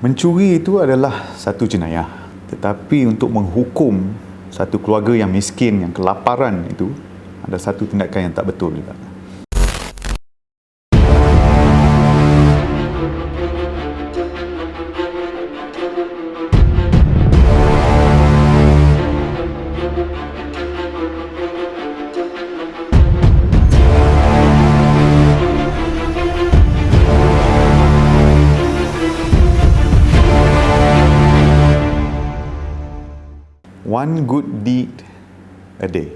Mencuri itu adalah satu jenayah, tetapi untuk menghukum satu keluarga yang miskin, yang kelaparan itu ada satu tindakan yang tak betul juga. One good deed a day.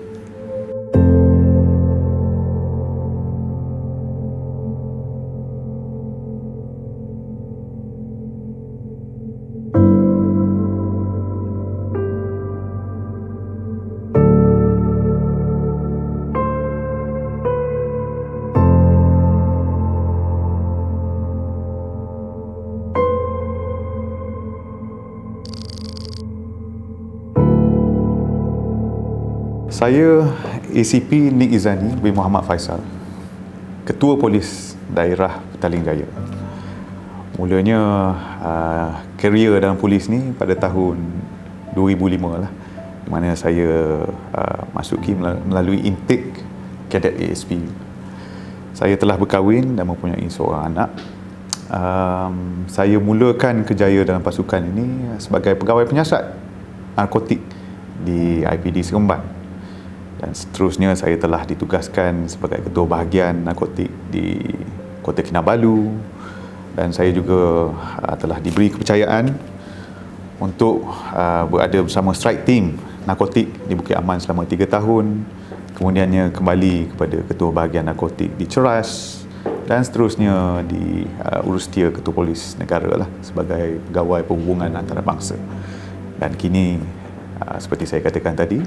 Saya ACP Nik Izani bin Muhammad Faisal, Ketua Polis Daerah Petaling Jaya. Mulanya kerjaya dalam polis ni pada tahun 2005 lah, di mana saya masuki melalui intake kadet ASP. Saya telah berkahwin dan mempunyai seorang anak. Saya mulakan kerjaya dalam pasukan ini sebagai pegawai penyiasat narkotik di IPD Seremban. Dan seterusnya saya telah ditugaskan sebagai ketua bahagian narkotik di Kota Kinabalu, dan saya juga telah diberi kepercayaan untuk berada bersama strike team narkotik di Bukit Aman selama 3 tahun. Kemudiannya kembali kepada ketua bahagian narkotik di Ceras, dan seterusnya di Urustia Ketua Polis Negara lah, sebagai pegawai perhubungan antarabangsa. Dan kini seperti saya katakan tadi,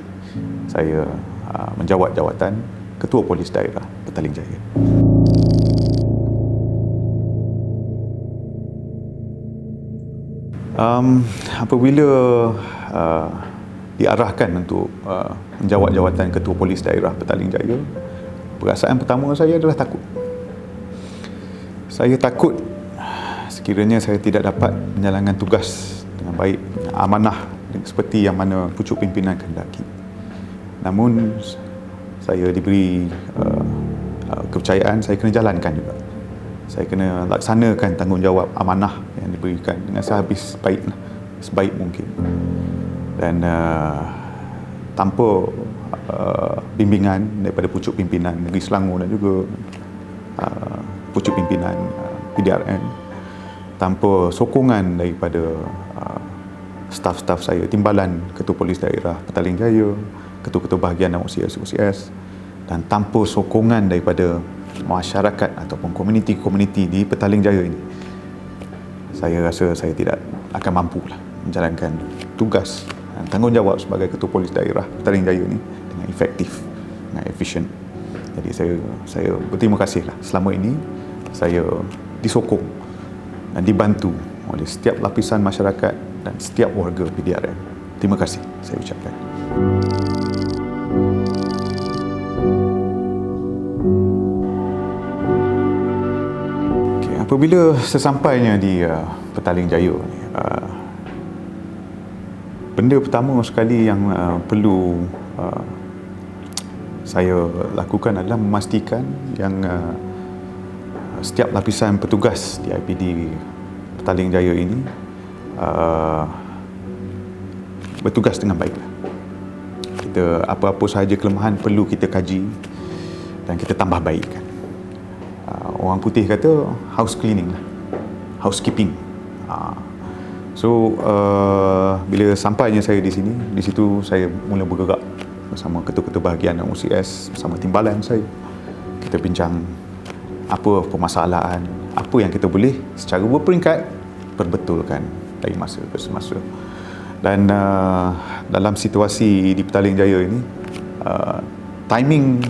saya menjawat jawatan Ketua Polis Daerah Petaling Jaya. Apabila diarahkan untuk menjawat jawatan Ketua Polis Daerah Petaling Jaya, perasaan pertama saya adalah takut. Saya takut sekiranya saya tidak dapat menjalankan tugas dengan baik, amanah seperti yang mana pucuk pimpinan kehendaki. Namun saya diberi kepercayaan, saya kena jalankan juga. Saya kena laksanakan tanggungjawab amanah yang diberikan dengan sebaik mungkin. Dan tanpa bimbingan daripada pucuk pimpinan Negeri Selangor dan juga pucuk pimpinan PDRN, tanpa sokongan daripada staf-staf saya, timbalan Ketua Polis Daerah Petaling Jaya, ketua-ketua bahagian dan OCS, dan tanpa sokongan daripada masyarakat ataupun komuniti-komuniti di Petaling Jaya ini, saya rasa saya tidak akan mampu menjalankan tugas dan tanggungjawab sebagai Ketua Polis Daerah Petaling Jaya ini dengan efektif, dengan efisien. Jadi saya berterima kasihlah, selama ini saya disokong dan dibantu oleh setiap lapisan masyarakat dan setiap warga PDRN. Terima kasih saya ucapkan. Apabila sesampainya di Petaling Jaya, benda pertama sekali yang perlu saya lakukan adalah memastikan yang setiap lapisan petugas di IPD Petaling Jaya ini bertugas dengan baik. Kita apa-apa sahaja kelemahan perlu kita kaji dan kita tambah baikkan. Orang putih kata house cleaning lah, housekeeping. So bila sampainya saya di sini, di situ saya mula bergerak bersama ketua-ketua bahagian dan OCS, bersama timbalan saya. Kita bincang apa permasalahan, apa yang kita boleh secara berperingkat perbetulkan dari masa ke semasa. Dan dalam situasi di Petaling Jaya ini, timing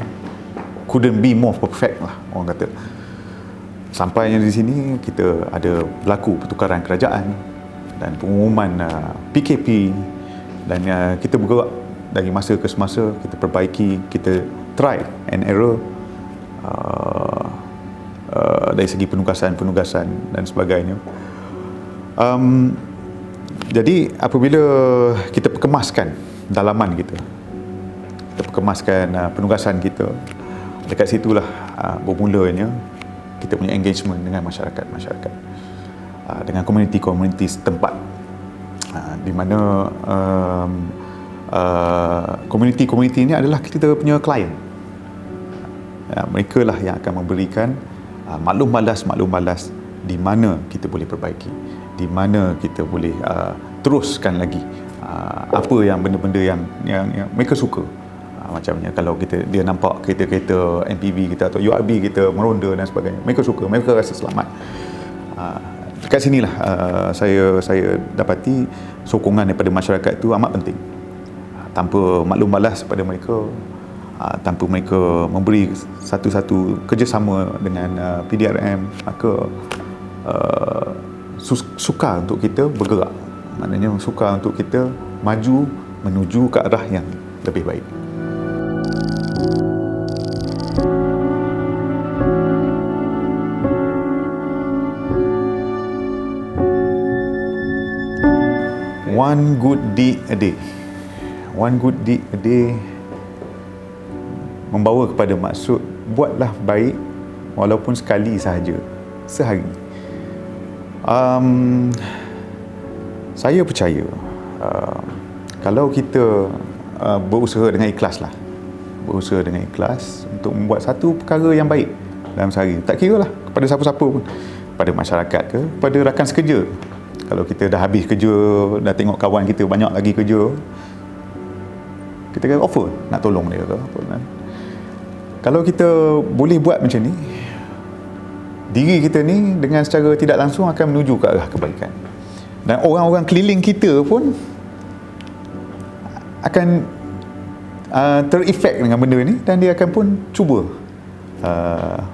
couldn't be more perfect lah, orang kata. Sampainya di sini, kita ada berlaku pertukaran kerajaan dan pengumuman PKP, dan kita bergerak dari masa ke semasa, kita perbaiki, kita try and error dari segi penugasan dan sebagainya. Um, jadi apabila kita perkemaskan dalaman kita perkemaskan penugasan kita, dekat situlah bermulanya kita punya engagement dengan masyarakat dengan komuniti setempat, di mana komuniti ini adalah kita punya klien. Mereka lah yang akan memberikan maklum balas di mana kita boleh perbaiki, di mana kita boleh teruskan lagi apa yang benda-benda yang mereka suka. Macamnya kalau dia nampak kereta-kereta MPV kita atau URB kita meronda dan sebagainya, mereka suka, mereka rasa selamat. Dekat sinilah saya dapati sokongan daripada masyarakat itu amat penting. Tanpa maklum balas pada mereka, tanpa mereka memberi satu-satu kerjasama dengan PDRM, maka sukar untuk kita bergerak. Maknanya sukar untuk kita maju menuju ke arah yang lebih baik. One good deed a day. One good deed a day membawa kepada maksud buatlah baik walaupun sekali sahaja, sehari. Saya percaya kalau kita berusaha dengan ikhlas untuk membuat satu perkara yang baik dalam sehari, tak kira lah kepada siapa-siapa pun, pada masyarakat ke, pada rakan sekerja. Kalau kita dah habis kerja, dah tengok kawan kita banyak lagi kerja, kita kena offer nak tolong dia ke apa kan. Kalau kita boleh buat macam ni, diri kita ni dengan secara tidak langsung akan menuju ke arah kebaikan. Dan orang-orang keliling kita pun akan terefek dengan benda ni, dan dia akan pun cuba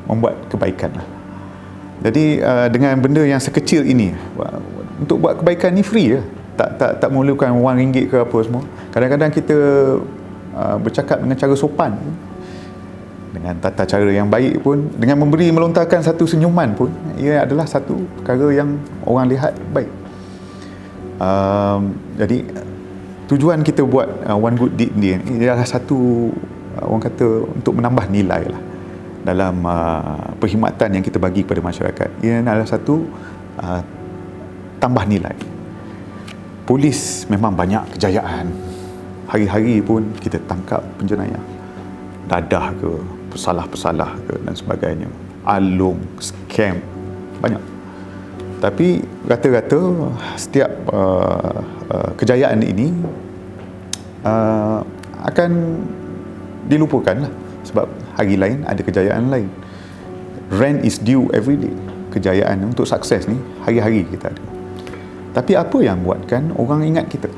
membuat kebaikan lah. Jadi dengan benda yang sekecil ini, untuk buat kebaikan ni free je, tak memerlukan RM1 ke apa semua. Kadang-kadang kita bercakap dengan cara sopan, dengan tata cara yang baik pun, dengan melontarkan satu senyuman pun, ia adalah satu perkara yang orang lihat baik. Jadi tujuan kita buat one good deed ni adalah satu, orang kata, untuk menambah nilai lah dalam perkhidmatan yang kita bagi kepada masyarakat. Ia adalah satu tambah nilai. Polis memang banyak kejayaan, hari-hari pun kita tangkap penjenayah, dadah ke, pesalah-pesalah ke dan sebagainya, alung, scam, banyak. Tapi rata-rata setiap kejayaan ini akan dilupakan lah, sebab hari lain ada kejayaan lain. Rent is due every day. Kejayaan untuk sukses ni hari-hari kita ada. Tapi apa yang buatkan orang ingat kita?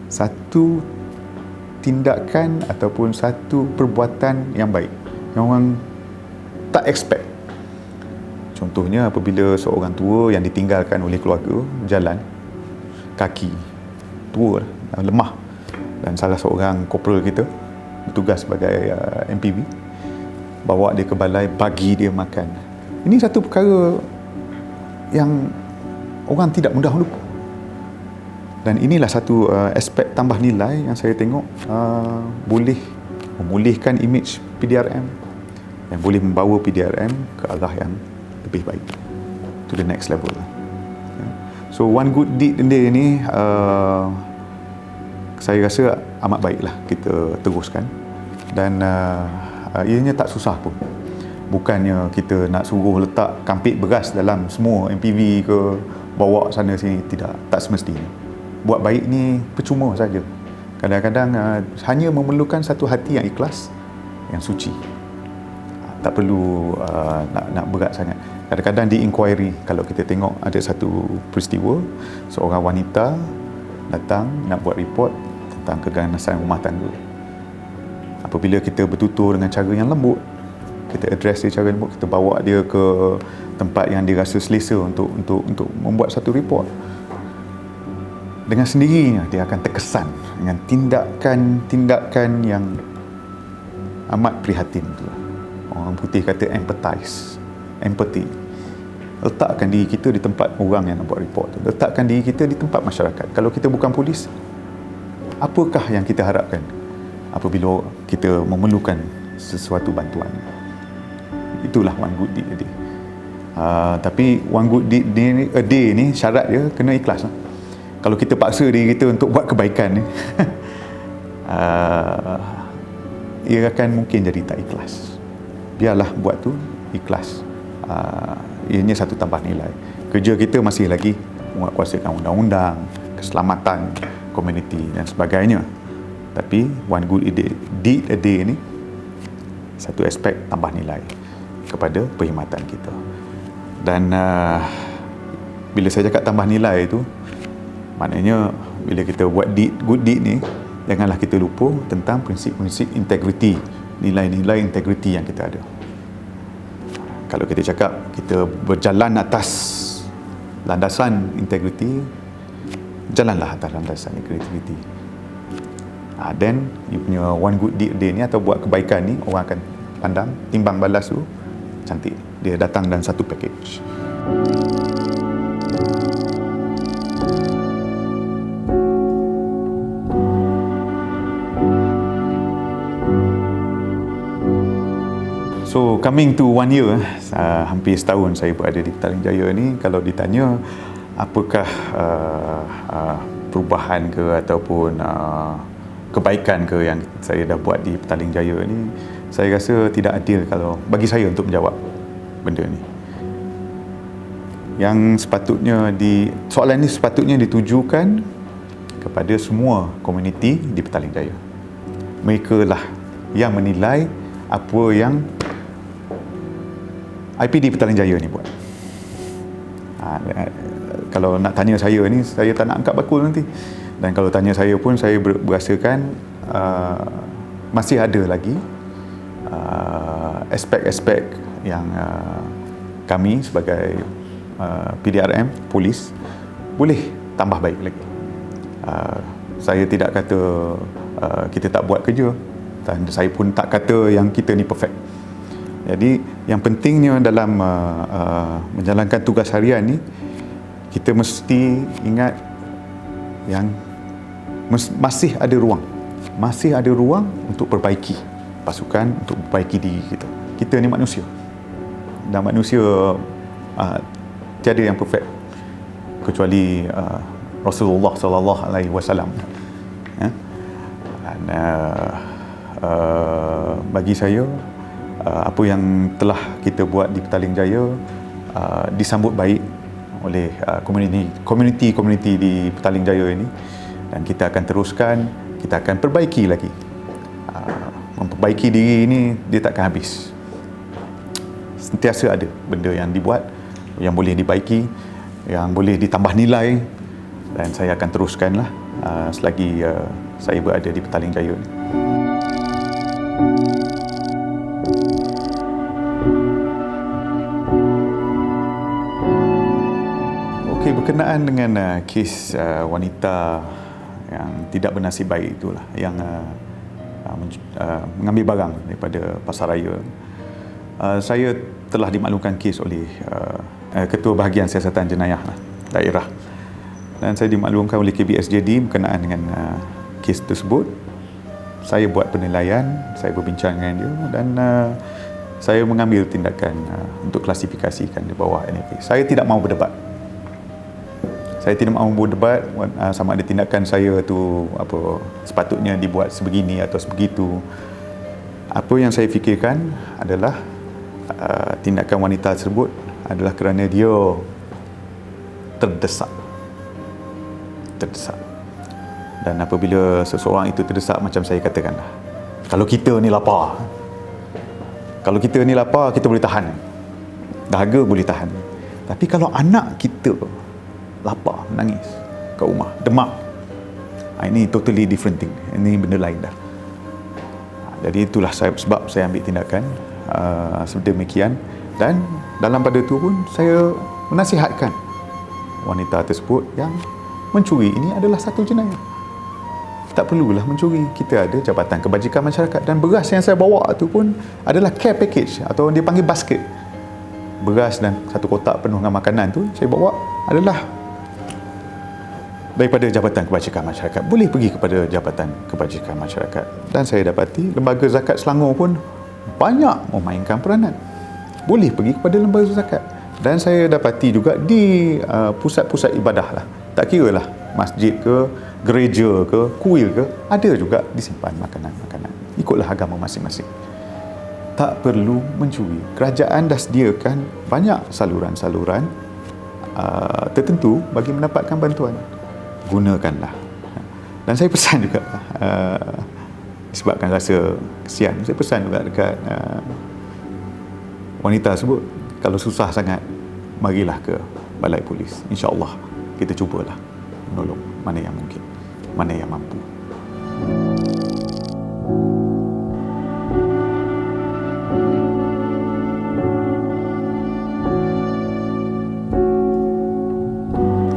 Satu tindakan ataupun satu perbuatan yang baik yang orang tak expect. Contohnya apabila seorang tua yang ditinggalkan oleh keluarga jalan kaki, tua, lemah, dan salah seorang korporal kita bertugas sebagai MPV, bawa dia ke balai, bagi dia makan. Ini satu perkara yang orang tidak mudah lupa. Dan inilah satu aspek tambah nilai yang saya tengok boleh memulihkan image PDRM, yang boleh membawa PDRM ke arah yang lebih baik, to the next level. So one good deed day ni saya rasa amat baiklah kita teruskan, dan ianya tak susah pun. Bukannya kita nak suruh letak kampit beras dalam semua MPV ke, bawa sana sini, tidak, tak semestinya. Buat baik ni percuma saja. Kadang-kadang hanya memerlukan satu hati yang ikhlas, yang suci. Tak perlu nak berat sangat. Kadang-kadang di inquiry, kalau kita tengok ada satu peristiwa, seorang wanita datang nak buat report tentang keganasan rumah tangga. Apabila kita bertutur dengan cara yang lembut, kita address dia cara lembut, kita bawa dia ke tempat yang dia rasa selesa untuk membuat satu report, dengan sendirinya dia akan terkesan dengan tindakan yang amat prihatin tu. Orang putih kata empathy. letakkan diri kita di tempat orang yang nak buat report tu. Letakkan diri kita di tempat masyarakat. Kalau kita bukan polis, apakah yang kita harapkan apabila kita memerlukan sesuatu bantuan? Itulah one good deed a day. Tapi one good deed a day ni syarat dia kena ikhlas lah. Kalau kita paksa diri kita untuk buat kebaikan ni, ia akan mungkin jadi tak ikhlas. Biarlah buat tu ikhlas. Ianya satu tambah nilai. Kerja kita masih lagi menguatkuasakan undang-undang, keselamatan komuniti dan sebagainya. Tapi one good deed a day ni satu aspek tambah nilai kepada perkhidmatan kita. Dan bila saya cakap tambah nilai itu, maknanya bila kita buat good deed ni, janganlah kita lupa tentang prinsip-prinsip integriti, nilai-nilai integriti yang kita ada. Kalau kita cakap kita berjalan atas landasan integriti, jalanlah atas landasan integriti. Then you punya one good deed day ni atau buat kebaikan ni, orang akan pandang timbang balas tu cantik. Dia datang dalam satu package. So coming to 1 year, hampir setahun saya berada di Petaling Jaya ni, kalau ditanya apakah perubahan ke ataupun kebaikan ke yang saya dah buat di Petaling Jaya ni, saya rasa tidak adil kalau bagi saya untuk menjawab benda ni. Yang sepatutnya soalan ni sepatutnya ditujukan kepada semua komuniti di Petaling Jaya. Mereka lah yang menilai apa yang IPD Petaling Jaya ni buat. Kalau nak tanya saya ni, saya tak nak angkat bakul nanti. Dan kalau tanya saya pun, saya berasakan masih ada lagi aspek-aspek yang kami sebagai PDRM, polis, boleh tambah baik lagi. Saya tidak kata kita tak buat kerja, dan saya pun tak kata yang kita ni perfect. Jadi yang pentingnya dalam menjalankan tugas harian ni, kita mesti ingat yang masih ada ruang untuk perbaiki pasukan, untuk perbaiki diri kita. Kita ni manusia, dan manusia tiada yang perfect kecuali Rasulullah sallallahu alaihi wasallam. Dan bagi saya, apa yang telah kita buat di Petaling Jaya disambut baik oleh komuniti di Petaling Jaya ini, dan kita akan teruskan, kita akan perbaiki lagi. Memperbaiki diri ini dia takkan habis. Sentiasa ada benda yang dibuat yang boleh dibaiki, yang boleh ditambah nilai, dan saya akan teruskanlah selagi saya berada di Petaling Jaya ini. Berkenaan dengan kes wanita yang tidak bernasib baik itulah, yang mengambil barang daripada pasaraya, saya telah dimaklumkan kes oleh Ketua Bahagian Siasatan Jenayah daerah, dan saya dimaklumkan oleh KBSJD berkenaan dengan kes tersebut. Saya buat penilaian, saya berbincang dengan dia, dan saya mengambil tindakan untuk klasifikasikan di bawah NAK. Saya tidak mahu berdebat. Saya tidak mahu berdebat sama ada tindakan saya tu sepatutnya dibuat sebegini atau sebegitu. Apa yang saya fikirkan adalah tindakan wanita tersebut adalah kerana dia terdesak. Dan apabila seseorang itu terdesak, macam saya katakanlah, kalau kita ni lapar, kita boleh tahan. Dahaga boleh tahan. Tapi kalau anak kita lapar, menangis kat rumah, demam, ini totally different thing. Ini benda lain dah. Jadi itulah sebab saya ambil tindakan sedemikian. Dan dalam pada itu pun saya menasihatkan wanita tersebut yang mencuri ini adalah satu jenayah. Tak perlulah mencuri. Kita ada Jabatan Kebajikan Masyarakat, dan beras yang saya bawa tu pun adalah care package, atau dia panggil basket. beras dan satu kotak penuh dengan makanan tu saya bawa adalah daripada Jabatan Kebajikan Masyarakat. Boleh pergi kepada Jabatan Kebajikan Masyarakat. Dan saya dapati lembaga zakat Selangor pun banyak memainkan peranan. Boleh pergi kepada lembaga zakat. Dan saya dapati juga di pusat-pusat ibadah lah. Tak kira lah masjid ke, gereja ke, kuil ke, ada juga disimpan makanan-makanan. Ikutlah agama masing-masing. Tak perlu mencuri. Kerajaan dah sediakan banyak saluran-saluran tertentu bagi mendapatkan bantuan. Gunakanlah. Dan saya pesan juga disebabkan rasa kesian, saya pesan juga dekat wanita tersebut, kalau susah sangat marilah ke balai polis. InsyaAllah kita cubalah menolong mana yang mungkin, mana yang mampu.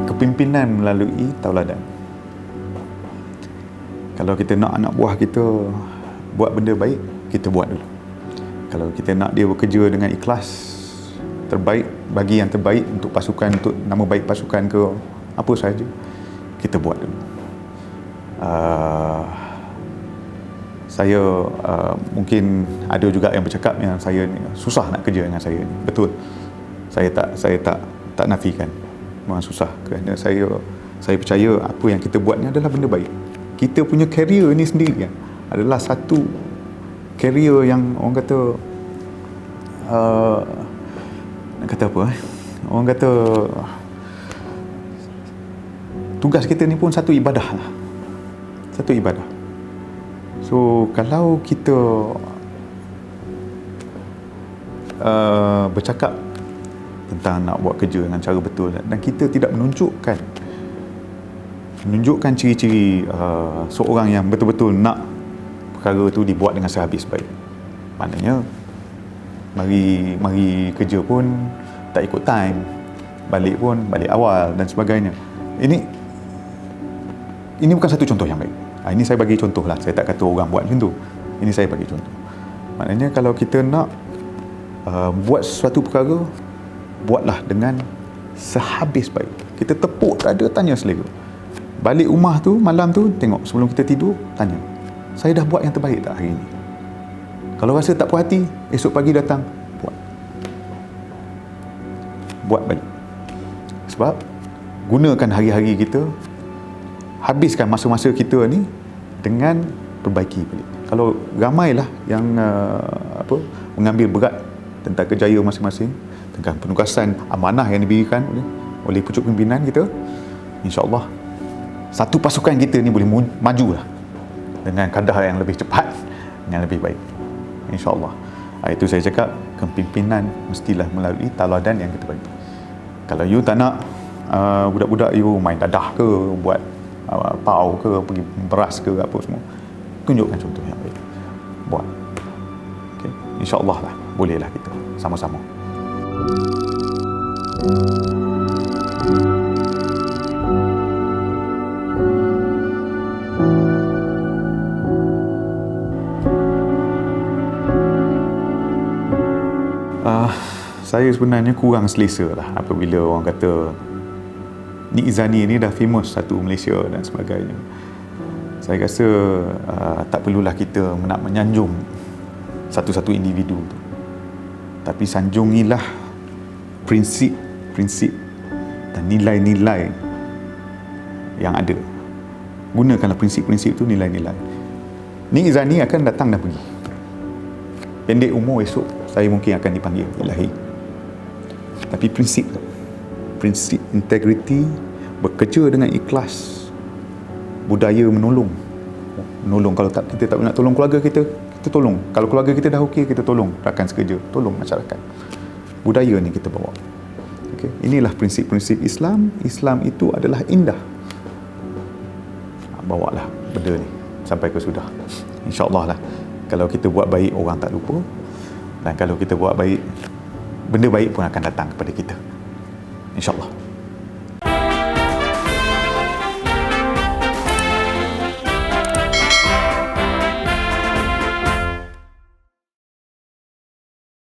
Kepimpinan melalui tauladan. Kalau kita nak anak buah kita buat benda baik, kita buat dulu. Kalau kita nak dia bekerja dengan ikhlas, terbaik, bagi yang terbaik untuk pasukan, untuk nama baik pasukan ke apa sahaja, kita buat dulu. Saya mungkin ada juga yang bercakap yang saya ni susah nak kerja dengan saya ni. Betul. Saya tak nafikan. Memang susah kerana saya percaya apa yang kita buat ni adalah benda baik. Kita punya career ni sendiri adalah satu career yang orang kata nak kata apa orang kata tugas kita ni pun satu ibadah lah. Satu ibadah. So kalau kita bercakap tentang nak buat kerja dengan cara betul dan kita tidak menunjukkan ciri-ciri seorang yang betul-betul nak perkara tu dibuat dengan sehabis baik, maknanya mari kerja pun tak ikut time, balik pun balik awal dan sebagainya. Ini bukan satu contoh yang baik. Ini saya bagi contoh lah, saya tak kata orang buat macam tu, ini saya bagi contoh. Maknanya kalau kita nak buat sesuatu perkara, buatlah dengan sehabis baik. Kita tepuk dada, tanya selera. Balik rumah tu, malam tu, tengok sebelum kita tidur, tanya, saya dah buat yang terbaik tak hari ni? Kalau rasa tak puas hati, esok pagi datang, buat balik. Sebab gunakan hari-hari kita, habiskan masa-masa kita ni dengan perbaiki balik. Kalau ramailah yang mengambil berat tentang kerjaya masing-masing, tentang penugasan amanah yang diberikan oleh pucuk pimpinan kita, insya-Allah satu pasukan kita ni boleh majulah dengan kadar yang lebih cepat, yang lebih baik, insya-Allah. Itu saya cakap, kepimpinan mestilah melalui tauladan yang kita bagi. Kalau you tak nak budak-budak you main dadah ke, buat pau ke, pergi beras ke, apa semua, tunjukkan contoh yang baik, buat. Okay? InsyaAllah lah, bolehlah kita sama-sama. Saya sebenarnya kurang selesa lah apabila orang kata Nik Izani ni dah famous satu Malaysia dan sebagainya. Saya rasa tak perlulah kita nak menyanjung satu-satu individu tu, tapi sanjungilah prinsip dan nilai-nilai yang ada. Gunakanlah prinsip-prinsip tu, nilai-nilai. Nik Izani akan datang dan pergi. Pendek umur, esok saya mungkin akan dipanggil ilahi. Tapi prinsip integriti, bekerja dengan ikhlas, budaya menolong. Kalau kita tak nak tolong keluarga kita, kita tolong. Kalau keluarga kita dah okey, kita tolong rakan sekerja, tolong masyarakat. Budaya ni kita bawa. Okay? Inilah prinsip-prinsip Islam. Islam itu adalah indah. Bawalah benda ni sampai ke sudah. InsyaAllah lah. Kalau kita buat baik, orang tak lupa. Dan kalau kita buat baik, benda baik pun akan datang kepada kita. InsyaAllah.